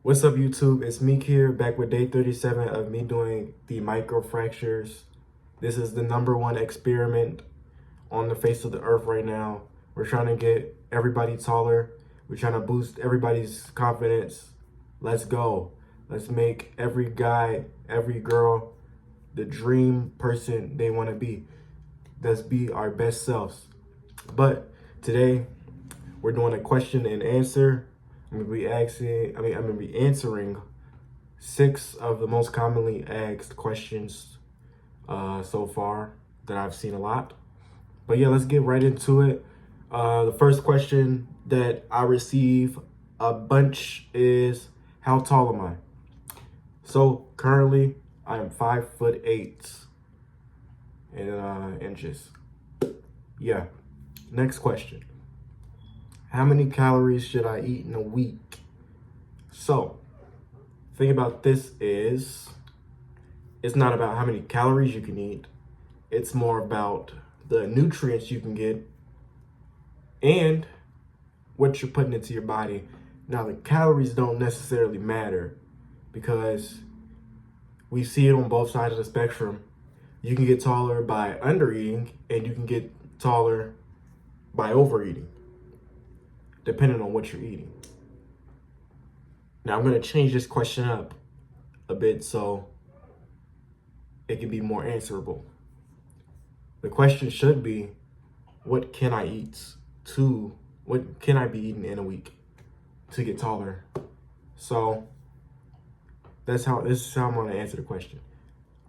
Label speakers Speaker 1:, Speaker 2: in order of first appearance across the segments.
Speaker 1: What's up, YouTube? It's Meek here, back with day 37 of me doing the microfractures. This is the #1 experiment on the face of the earth right now. We're trying to get everybody taller. We're trying to boost everybody's confidence. Let's go. Let's make every guy, every girl, the dream person they want to be. Let's be our best selves. But today, we're doing a question and answer. I'm gonna be answering 6 of the most commonly asked questions so far that I've seen a lot. But yeah, let's get right into it. The first question that I receive a bunch is, how tall am I? So currently I am 5'8" in inches. Yeah. Next question. How many calories should I eat in a week? So, thing about this is, it's not about how many calories you can eat. It's more about the nutrients you can get and what you're putting into your body. Now, the calories don't necessarily matter because we see it on both sides of the spectrum. You can get taller by undereating and you can get taller by overeating, depending on what you're eating. Now, I'm going to change this question up a bit so it can be more answerable. The question should be, what can I be eating in a week to get taller? So this is how I'm going to answer the question.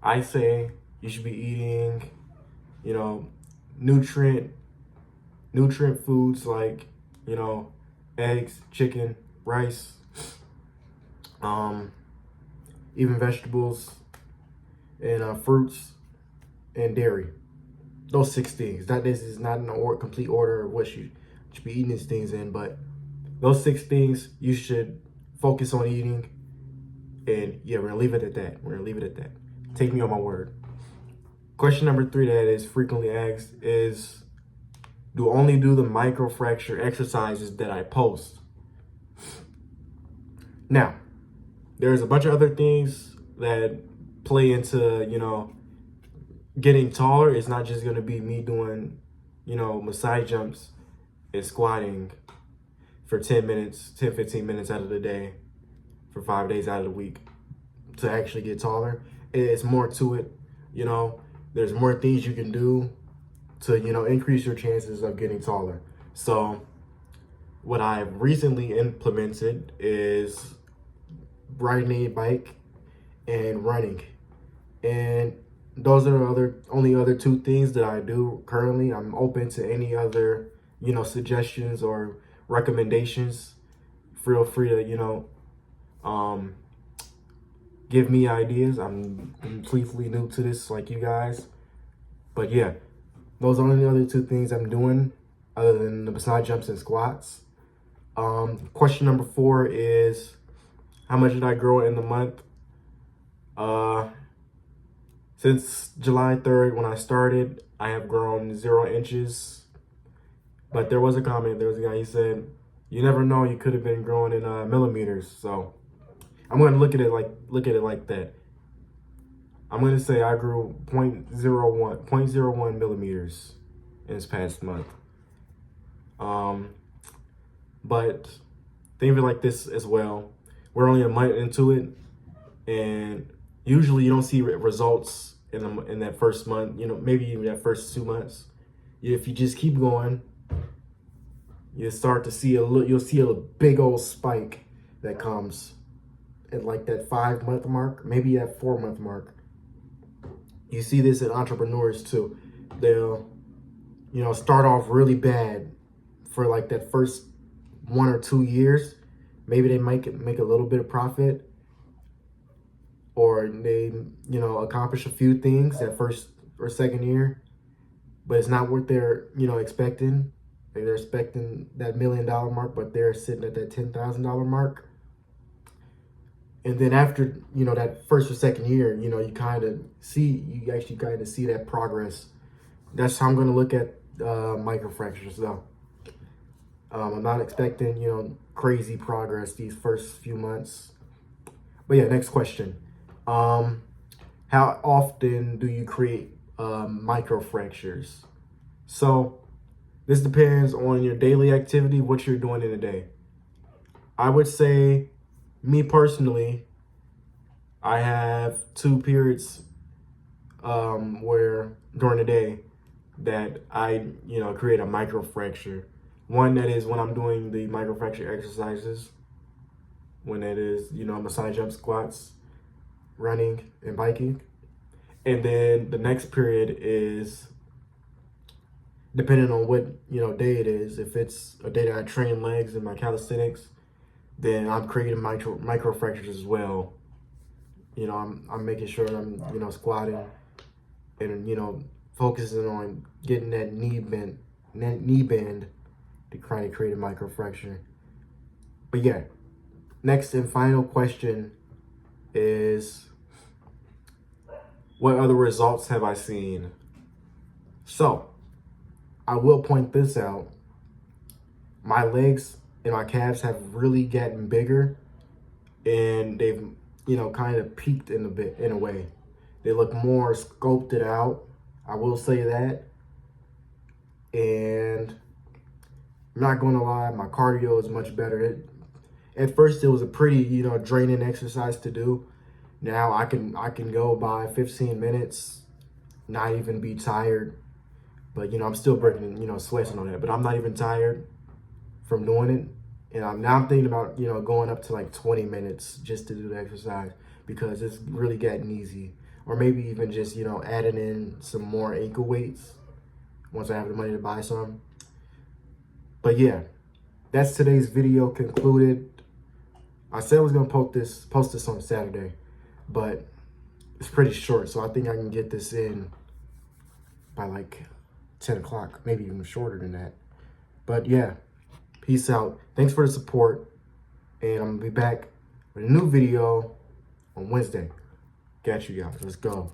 Speaker 1: I say you should be eating, nutrient foods like, eggs, chicken, rice, even vegetables and fruits and dairy. Those 6 things. This is not in the complete order of what you should be eating these things in, but those 6 things you should focus on eating. And yeah, we're gonna leave it at that. Take me on my word. Question number 3 that is frequently asked is, do only do the microfracture exercises that I post. Now, there's a bunch of other things that play into, getting taller. It's not just going to be me doing, side jumps and squatting for 10 minutes, 10, 15 minutes out of the day for 5 days out of the week to actually get taller. It's more to it, there's more things you can do to, increase your chances of getting taller. So what I've recently implemented is riding a bike and running. And those are the only other 2 things that I do currently. I'm open to any other, suggestions or recommendations. Feel free to, give me ideas. I'm completely new to this like you guys. But yeah, those are only the other 2 things I'm doing other than the side jumps and squats. Question number 4 is, how much did I grow in the month? Since July 3rd, when I started, I have grown 0 inches. But there was a comment, there was a guy, he said, you never know, you could have been growing in millimeters. So I'm going to look at it like that. I'm going to say I grew 0.01 millimeters in this past month. But think of it like this as well. We're only a month into it, and usually you don't see results in that first month, maybe even that first 2 months. If you just keep going, you'll start to see you'll see a big old spike that comes at like that 5-month mark, maybe that 4-month mark. You see this in entrepreneurs too. They'll, start off really bad for like that first 1 or 2 years. Maybe they make a little bit of profit, or they, accomplish a few things that first or second year, but it's not what they're, expecting. They're expecting that $1 million mark, but they're sitting at that $10,000 mark. And then after, that first or second year, you actually kind of see that progress. That's how I'm going to look at microfractures though. I'm not expecting, crazy progress these first few months. But yeah, next question. How often do you create microfractures? So this depends on your daily activity, what you're doing in a day. I would say, me personally, I have 2 periods where during the day that I, create a microfracture. One that is when I'm doing the microfracture exercises, when it is, my side jump squats, running and biking. And then the next period is depending on what, day it is. If it's a day that I train legs in my calisthenics, then I'm creating microfractures as well. I'm making sure I'm, squatting and, focusing on getting that knee bend to try to create a microfracture. But yeah, next and final question is, what other results have I seen? So, I will point this out. My legs and my calves have really gotten bigger, and they've, kind of peaked in a way. They look more sculpted out. I will say that. And I'm not going to lie, my cardio is much better. At first, it was a pretty, draining exercise to do. Now I can go by 15 minutes, not even be tired. But, I'm still breaking, sweats and all that. But I'm not even tired from doing it. And I'm thinking about, going up to like 20 minutes just to do the exercise, because it's really getting easy. Or maybe even just, adding in some more ankle weights once I have the money to buy some. But yeah, that's today's video concluded. I said I was gonna post this on Saturday, but it's pretty short, so I think I can get this in by like 10 o'clock, maybe even shorter than that. But yeah, peace out. Thanks for the support, and I'm gonna be back with a new video on Wednesday. Got you guys. Let's go.